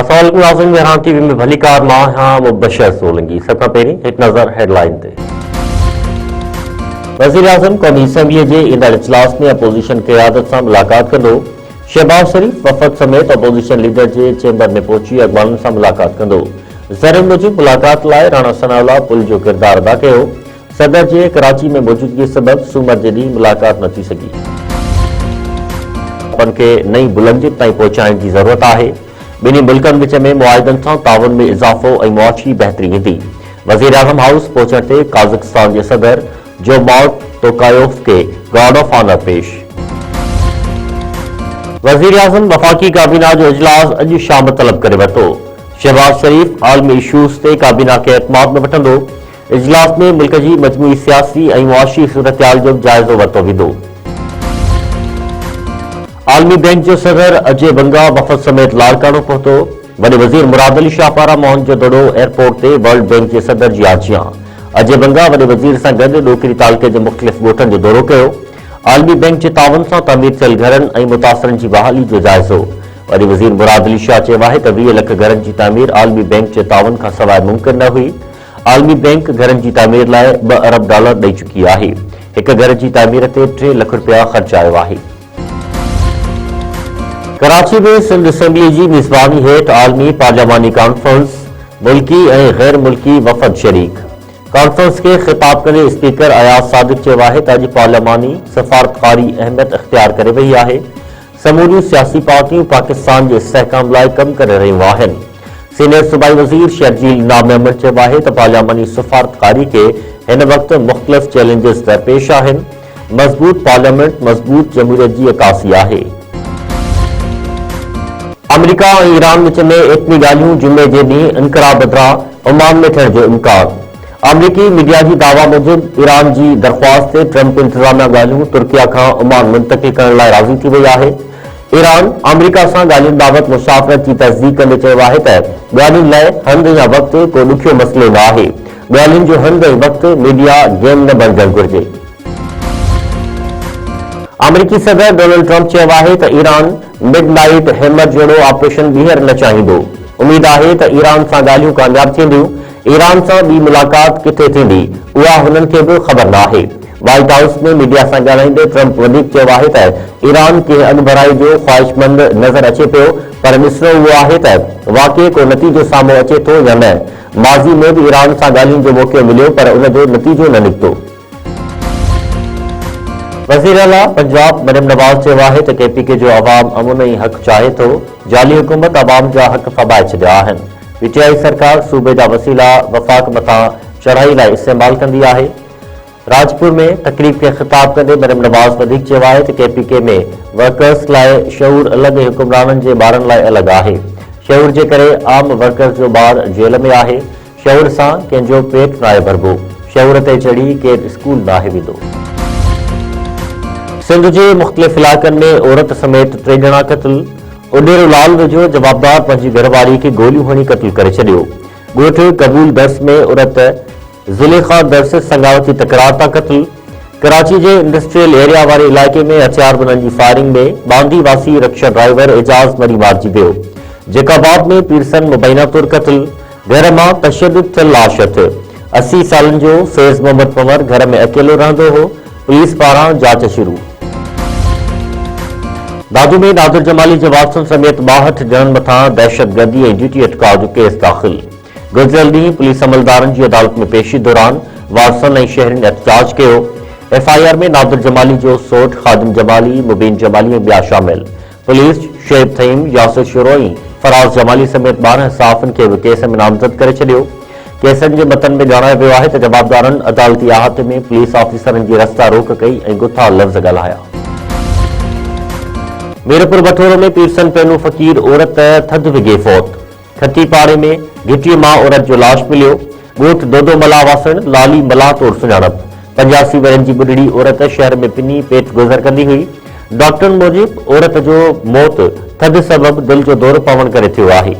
अस्सलामुअलैकुम नाज़रीन, मेहरान टीवी में भली कार मां हां मुबशर सोलंगी। सबका पहिरीं एक नज़र हेडलाइन ते। वज़ीर आज़म क़ौमी असम्बलीअ जे ईंदड़ इजलास में अपोज़िशन क़यादत सां मुलाक़ात कंदो। शहबाज शरीफ़ वफ़द समेत अपोज़िशन लीडर जे चेंबर में पहुची अॻवाननि सां मुलाक़ात कंदो। ज़रियुनि मूजिब मुलाक़ात लाइ राणा सनाउल्लाह पुल जो किरदारु अदा कयो। सदर जे कराची में मौजूदगी सबबि सूमर जे ॾींहुं मुलाक़ात न थी सघी। खे नई बुलंदियुनि ताईं पहुचाइण जी ज़रूरत आहे। ॿिन्ही मुल्कनि विच में मुआहिदनि सां ताउन में इज़ाफ़ो ऐं मुआशी बहितरी ईंदी। वज़ीर आज़म हाउस पहुचण ते काज़ाकिस्तान जे सदर जोमार्ट तोकायोव खे गार्ड ऑफ ऑनर पेश। वज़ीर आज़म वफ़ाक़ी काबीना जो इजलास अॼु शाम तलब करे वरितो। शहबाज शरीफ़ आलमी इशूज़ ते काबीना खे एतमाद में वठंदो। इजलास में मुल्क जी मजमूई सियासी ऐं मुआशी सूरतहाल जो जाइज़ो वरितो वेंदो। आलमी बैंक जो सदर अजय बंगा वफ़द समेत लाड़कानो पहुतो। वॾे वज़ीर मुराद अली शाह पारां मोहनजोदड़ो एयरपोर्ट ते वर्ल्ड बैंक जे सदर जी आजियां। अजय बंगा वॾे वज़ीर सां गॾु ॾोकिरी तालुके जे मुख़्तलिफ़ ॻोठनि जो दौरो कयो। आलमी बैंक जे ताउन सां तामीर थियल घरनि ऐं मुतासिरनि जी बहाली जो जाइज़ो। वॾे वज़ीर मुराद अली शाह चयो आहे त 20 लख घरनि जी तामीर आलमी बैंक जे ताउन खां सवाइ मुमकिन न हुई। आलमी बैंक घरनि जी तामीर लाइ $2 अरब ॾेई चुकी आहे। हिक घर जी तामीर ते $3 लख ख़र्चायो आहे। कराची में सिंध असेंबली जी मेज़बानी हेठि आलमी पार्लियामानी कॉन्फ्रेंस मुल्की ऐं गैर मुल्की वफ़द शरीक। कॉन्फ्रेंस के खिताब कंदे स्पीकर अयाज सादिक चयो आहे त अॼु पार्लियामानी सफ़ारतकारी अहमियत इख्तियार करे वई आहे। समूरियूं सियासी पार्टियूं पाकिस्तान जे इस्तेहकाम लाइ कमु करे रहियूं आहिनि। सीनियर सूबाई वज़ीर शर्जील नाम अहमद चयो आहे त पार्लियामानी सफ़ारतकारी खे हिन वक़्तु मुख़्तलिफ़ चैलेंजिस दरपेश आहिनि। मज़बूत पार्लियामेंट मज़बूत जमहूरियत जी अकासी आहे। अमेरिका ऐं ईरान विच में एटमी ॻाल्हियूं जुमे जे ॾींहुं इनक़रार बदिरां ओमान में थियण जो इम्कान। अमरीकी मीडिया जी दावा मूजिब ईरान जी दरख़्वास्त ते ट्रंप इंतज़ामिया ॻाल्हियूं तुर्किया खां ओमान मुंतक़िल करण लाइ राज़ी थी वई आहे। ईरान अमरीका सां ॻाल्हियुनि बाबति मुसाफ़िरत जी तस्दीक़ कंदे चयो आहे त ॻाल्हियुनि लाइ हंधि या वक़्तु को ॾुखियो मसइलो न आहे। ॻाल्हियुनि जो हंधि ऐं वक़्तु मीडिया गेम न बणिजणु घुरिजे। अमरीकी सदर डोनाल्ड ट्रंप चयो आहे त ईरान मिडनाइट हैमर जहिड़ो ऑपरेशन ॿीहर न चाहींदो। उमीद आहे त ईरान सां ॻाल्हियूं कामयाब थींदियूं। ईरान सां ॿी मुलाक़ात किथे थींदी उहा हुननि खे बि ख़बर न आहे। व्हाइट हाउस में मीडिया सां ॻाल्हाईंदे ट्रंप वधीक चयो आहे त ईरान खे अॻुभराई जो ख़्वाहिशमंद नज़र अचे पियो, पर मिसरो उहो आहे त वाक़ई को नतीजो साम्हूं अचे थो या न। माज़ी में बि ईरान सां ॻाल्हियुनि जो मौक़ो मिलियो, पर उन जो नतीजो न निकितो। वज़ीर आला पंजाब मरियम नवाज़ चयो आहे त केपीके जो अवाम अमन ऐं हक़ चाहे थो। जाली हुकूमत अवाम जा हक़ फबाए छॾिया आहिनि। पीटीआई सरकार सूबे जा वसीला वफ़ाक़ मथां चढ़ाई लाइ इस्तेमाल कंदी आहे। राजपुर में तकरीब खे ख़िताब कंदे मरियम नवाज़ वधीक चयो आहे त केपीके में वर्कर्स लाइ शऊर अलॻि ऐं हुकुमराननि जे ॿारनि लाइ अलॻि आहे। शऊर जे करे आम वर्कर्स जो ॿार जेल में आहे। शऊर सां कंहिंजो पेट नाहे भरबो। शऊर ते चढ़ी केरु स्कूल नाहे वेंदो। सिंध जे मुख़्तलिफ़ इलाक़नि में औरत समेत 3 ॼणा क़त्ल। उडेरो लाल वेझो जवाबदार पंहिंजी घरवारी खे गोलियूं हणी क़त्ल करे छॾियो। ॻोठ कबूल दर्स में औरत ज़ुलेखा दर्स संगावती तकरार तां क़त्ल। कराची जे इंडस्ट्रियल एरिया वारे इलाइक़े में हथियारबंदनि जी फायरिंग में बांदी वासी रिक्शा ड्राइवर एजाज़ मरी मारिजी वियो। जेकाबाद में पीरसन मुबैना तौर क़त्ल। घर मां तशद्दुद थियल लाश हथ। 80 सालनि जो फैज़ मोहम्मद पवर घर में अकेलो रहंदो हो। पुलिस पारां जांच शुरू। दादू में नादिर जमाली जे वारसनि समेत 62 ॼणनि मथां दहशतगर्दी ऐं ड्यूटी अटकाव जो केस दाख़िल। गुज़िरियल ॾींहुं पुलिस अमलदारनि जी अदालत में पेशी दौरान वारसनि ऐं शहरियुनि एहतजाज कयो। एफआईआर में नादिर जमाली जो सौट ख़ादिम जमाली, मुबीन जमाली ऐं ॿिया शामिल। पुलिस शुएब थईम, यासिर शुरो ऐं फराज़ जमाली समेत 12 सहाफ़ियुनि खे बि केस में नामज़द करे छॾियो। केसनि जे मतन में ॼाणायो वियो आहे त जवाबदारनि अदालती अहाते में पुलिस ऑफिसरनि जी रस्ता रोक कई ऐं गुथा लफ़्ज़ ॻाल्हाया। मीरपुर बठोरो में पीरसन पैनू फ़कीर औरत थधि विघे फौत। खती पाड़े में घिटीअ मां औरत जो लाश मिलियो। ॻोठ दोदो मला वासण लाली मला तौर सुञाणप। 85 वरनि जी ॿुढड़ी औरत शहर में पिनी पेट गुज़र कंदी हुई। डॉक्टरनि मूजिब औरत जो मौत थधि सबबि दिलि जो दौरो पवण करे थियो आहे।